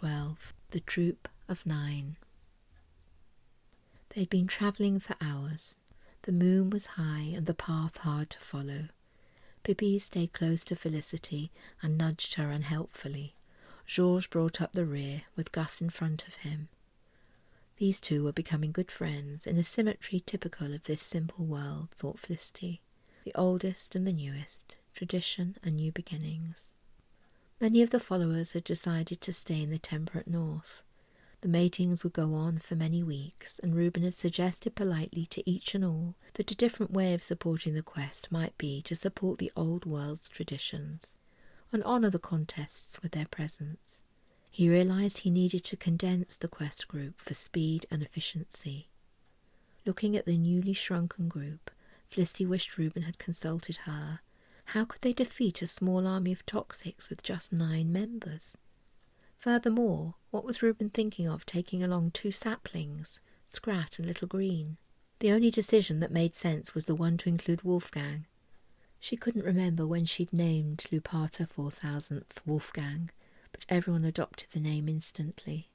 12. The Troop of 9. They'd been travelling for hours. The moon was high and the path hard to follow. Pippi stayed close to Felicity and nudged her unhelpfully. Georges brought up the rear, with Gus in front of him. These two were becoming good friends, in a symmetry typical of this simple world, thought Felicity. The oldest and the newest, tradition and new beginnings. Many of the followers had decided to stay in the temperate north. The matings would go on for many weeks, and Reuben had suggested politely to each and all that a different way of supporting the quest might be to support the old world's traditions, and honour the contests with their presence. He realised he needed to condense the quest group for speed and efficiency. Looking at the newly shrunken group, Felicity wished Reuben had consulted her. How could they defeat a small army of TOXICS with just 9 members? Furthermore, what was Reuben thinking of taking along 2 saplings, Scrat and Little Green? The only decision that made sense was the one to include Wolfgang. She couldn't remember when she'd named Lupata 4000th Wolfgang, but everyone adopted the name instantly.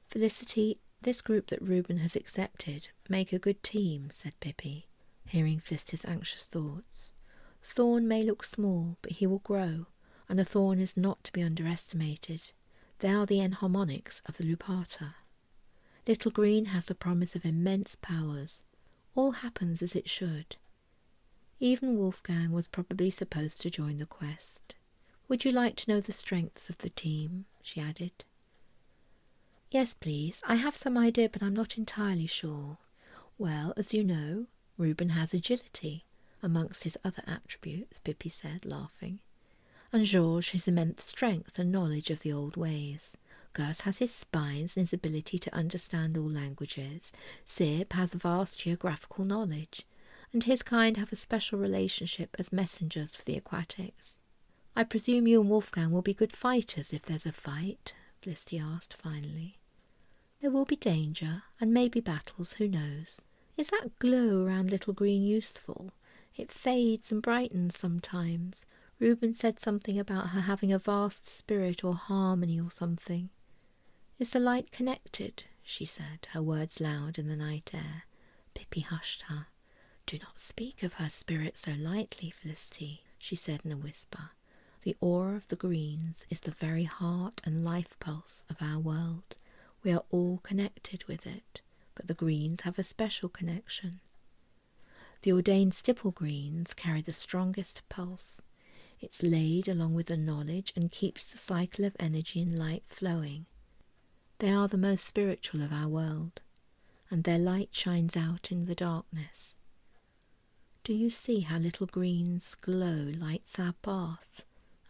Felicity, this group that Reuben has accepted make a good team, said Pippi, hearing Felicity's anxious thoughts. Thorn may look small, but he will grow, and a thorn is not to be underestimated. They are the enharmonics of the Lupata. Little Green has the promise of immense powers. All happens as it should. Even Wolfgang was probably supposed to join the quest. Would you like to know the strengths of the team? She added. Yes, please. I have some idea, but I'm not entirely sure. Well, as you know, Reuben has agility, amongst his other attributes, Pippi said, laughing. And Georges his immense strength and knowledge of the old ways. Gus has his spines and his ability to understand all languages. Sib has vast geographical knowledge, and his kind have a special relationship as messengers for the aquatics. I presume you and Wolfgang will be good fighters if there's a fight, Felicity asked finally. There will be danger, and maybe battles, who knows. Is that glow around Little Green useful? It fades and brightens sometimes. Reuben said something about her having a vast spirit or harmony or something. Is the light connected? She said, her words loud in the night air. Pippi hushed her. Do not speak of her spirit so lightly, Felicity, she said in a whisper. The aura of the Greens is the very heart and life pulse of our world. We are all connected with it, but the Greens have a special connection. The ordained stipple Greens carry the strongest pulse. It's laid along with the knowledge and keeps the cycle of energy and light flowing. They are the most spiritual of our world, and their light shines out in the darkness. Do you see how Little Green's glow lights our path,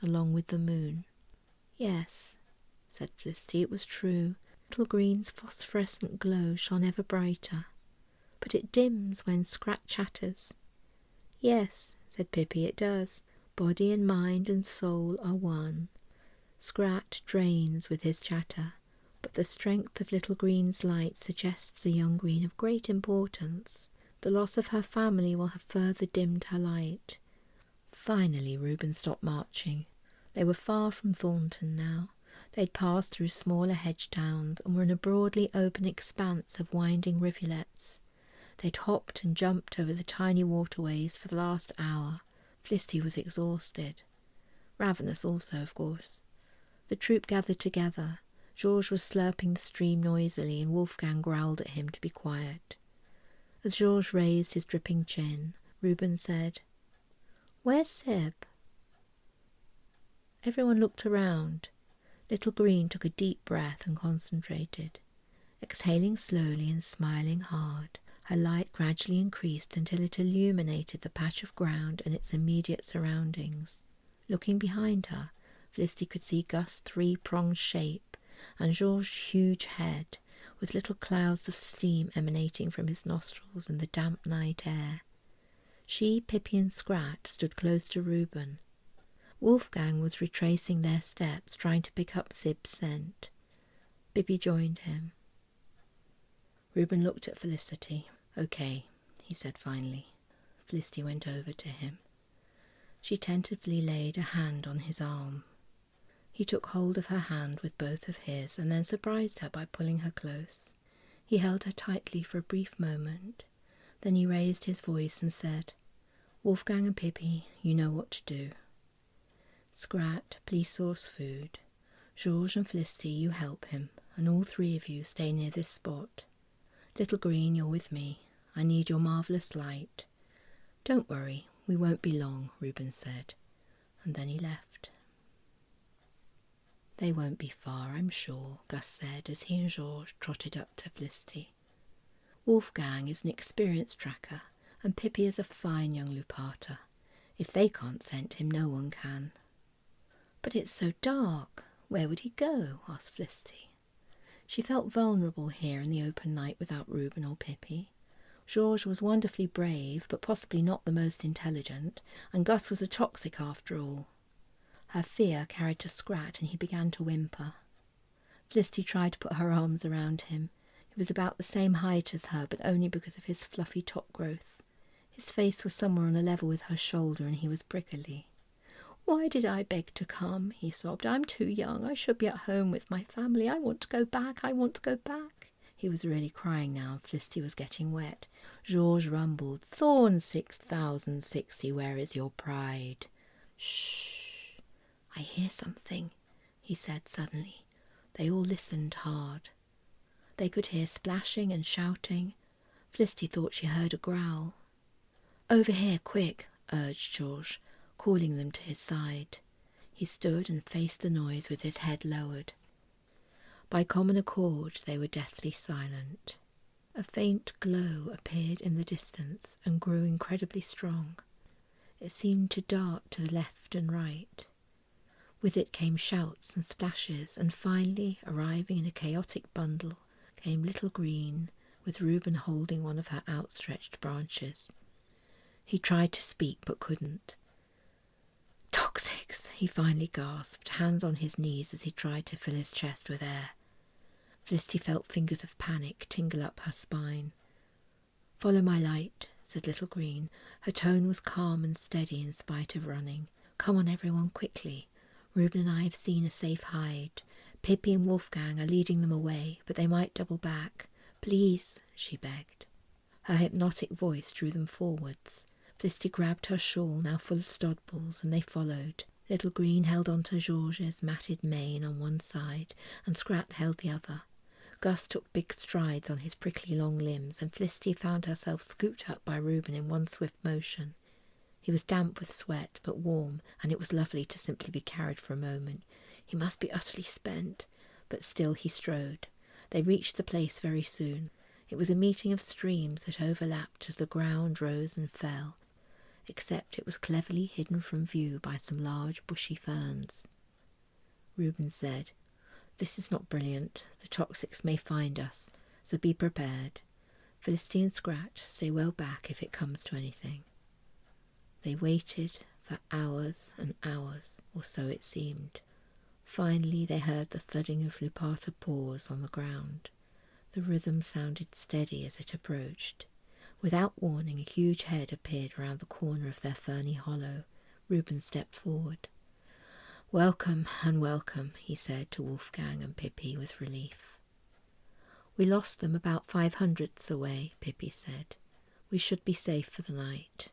along with the moon? Yes, said Felicity, it was true. Little Green's phosphorescent glow shone ever brighter, but it dims when Scrat chatters. Yes, said Pippi, it does. Body and mind and soul are one. Scrat drains with his chatter, but the strength of Little Green's light suggests a young Green of great importance. The loss of her family will have further dimmed her light. Finally Reuben stopped marching. They were far from Thornton now. They'd passed through smaller hedge towns and were in a broadly open expanse of winding rivulets. They'd hopped and jumped over the tiny waterways for the last hour. Felicity was exhausted. Ravenous also, of course. The troop gathered together. Georges was slurping the stream noisily, and Wolfgang growled at him to be quiet. As Georges raised his dripping chin, Reuben said, Where's Sib? Everyone looked around. Little Green took a deep breath and concentrated. Exhaling slowly and smiling hard, her light gradually increased until it illuminated the patch of ground and its immediate surroundings. Looking behind her, Felicity could see Gus' 3-pronged shape and Georges' huge head, with little clouds of steam emanating from his nostrils in the damp night air. She, Pippi and Scrat stood close to Reuben. Wolfgang was retracing their steps, trying to pick up Sib's scent. Pippi joined him. Reuben looked at Felicity. Okay, he said finally. Felicity went over to him. She tentatively laid a hand on his arm. He took hold of her hand with both of his and then surprised her by pulling her close. He held her tightly for a brief moment. Then he raised his voice and said, "Wolfgang and Pippi, you know what to do. Scrat, please source food. George and Felicity, you help him, and all three of you stay near this spot. Little Green, you're with me. I need your marvellous light." "Don't worry, we won't be long," Reuben said, and then he left. "They won't be far, I'm sure," Gus said as he and George trotted up to Felicity. "Wolfgang is an experienced tracker, and Pippi is a fine young lupata. If they can't scent him, no one can." "But it's so dark. Where would he go?" asked Felicity. She felt vulnerable here in the open night without Reuben or Pippi. George was wonderfully brave, but possibly not the most intelligent, and Gus was a toxic after all. Her fear carried to Scrat, and he began to whimper. Felicity tried to put her arms around him. He was about the same height as her, but only because of his fluffy top growth. His face was somewhere on a level with her shoulder, and he was prickly. "Why did I beg to come?" he sobbed. "I'm too young. I should be at home with my family. I want to go back. I want to go back." He was really crying now, and Felicity was getting wet. Georges rumbled, "Thorn 6060, where is your pride?" "Shh, I hear something," he said suddenly. They all listened hard. They could hear splashing and shouting. Felicity thought she heard a growl. "Over here, quick," urged Georges, calling them to his side. He stood and faced the noise with his head lowered. By common accord they were deathly silent. A faint glow appeared in the distance and grew incredibly strong. It seemed to dart to the left and right. With it came shouts and splashes, and finally, arriving in a chaotic bundle, came Little Green, with Reuben holding one of her outstretched branches. He tried to speak but couldn't. "TOXICS!" he finally gasped, hands on his knees as he tried to fill his chest with air. Felicity felt fingers of panic tingle up her spine. "Follow my light," said Little Green. Her tone was calm and steady in spite of running. "Come on, everyone, quickly. Reuben and I have seen a safe hide. Pippi and Wolfgang are leading them away, but they might double back. Please," she begged. Her hypnotic voice drew them forwards. Felicity grabbed her shawl, now full of stodballs, and they followed. Little Green held on to George's matted mane on one side, and Scrat held the other. Gus took big strides on his prickly long limbs, and Felicity found herself scooped up by Reuben in one swift motion. He was damp with sweat, but warm, and it was lovely to simply be carried for a moment. He must be utterly spent, but still he strode. They reached the place very soon. It was a meeting of streams that overlapped as the ground rose and fell, except it was cleverly hidden from view by some large bushy ferns. Reuben said, "This is not brilliant. The toxics may find us, so be prepared. Felicity and Scrat, stay well back if it comes to anything." They waited for hours and hours, or so it seemed. Finally they heard the thudding of lupata paws on the ground. The rhythm sounded steady as it approached. Without warning, a huge head appeared round the corner of their ferny hollow. Reuben stepped forward. "Welcome and welcome," he said to Wolfgang and Pippi with relief. "We lost them about 500s away," Pippi said. "We should be safe for the night."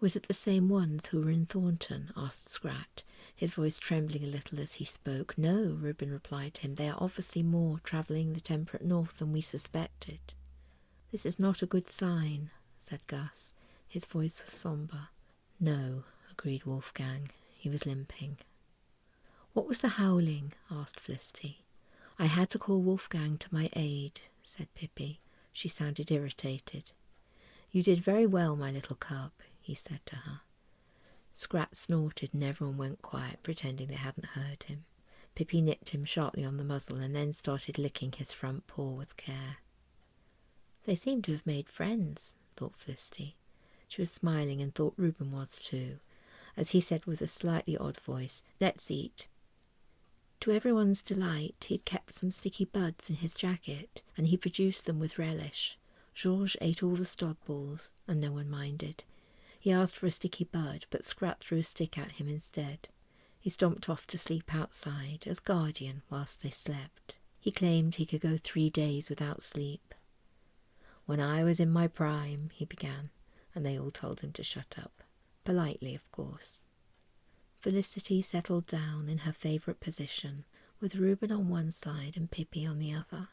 "Was it the same ones who were in Thornton?" asked Scrat, his voice trembling a little as he spoke. "No," Reuben replied to him. "They are obviously more travelling the temperate north than we suspected." "This is not a good sign," said Gus. His voice was sombre. "No," agreed Wolfgang. He was limping. "What was the howling?" asked Felicity. "I had to call Wolfgang to my aid," said Pippi. She sounded irritated. "You did very well, my little cub," he said to her. Scrat snorted and everyone went quiet, pretending they hadn't heard him. Pippi nipped him sharply on the muzzle and then started licking his front paw with care. "They seem to have made friends," thought Felicity. She was smiling and thought Reuben was too, as he said with a slightly odd voice, "Let's eat." To everyone's delight, he'd kept some sticky buds in his jacket, and he produced them with relish. Georges ate all the stodballs, and no one minded. He asked for a sticky bud, but Scrat threw a stick at him instead. He stomped off to sleep outside as guardian whilst they slept. He claimed he could go 3 days without sleep. "When I was in my prime," he began, and they all told him to shut up. Politely, of course. Felicity settled down in her favourite position, with Reuben on one side and Pippi on the other.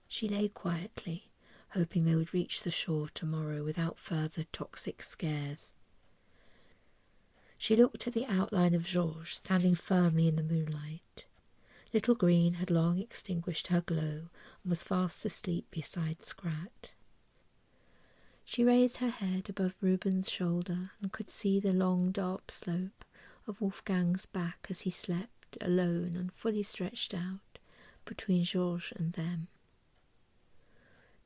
She lay quietly, hoping they would reach the shore tomorrow without further toxic scares. She looked at the outline of Georges standing firmly in the moonlight. Little Green had long extinguished her glow and was fast asleep beside Scrat. She raised her head above Reuben's shoulder and could see the long dark slope of Wolfgang's back as he slept, alone and fully stretched out, between Georges and them.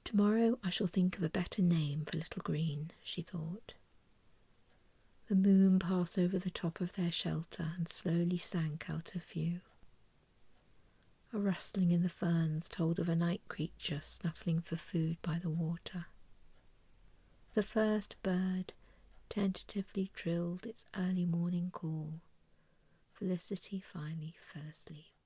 "Tomorrow I shall think of a better name for Little Green," she thought. The moon passed over the top of their shelter and slowly sank out of view. A rustling in the ferns told of a night creature snuffling for food by the water. The first bird tentatively trilled its early morning call. Felicity finally fell asleep.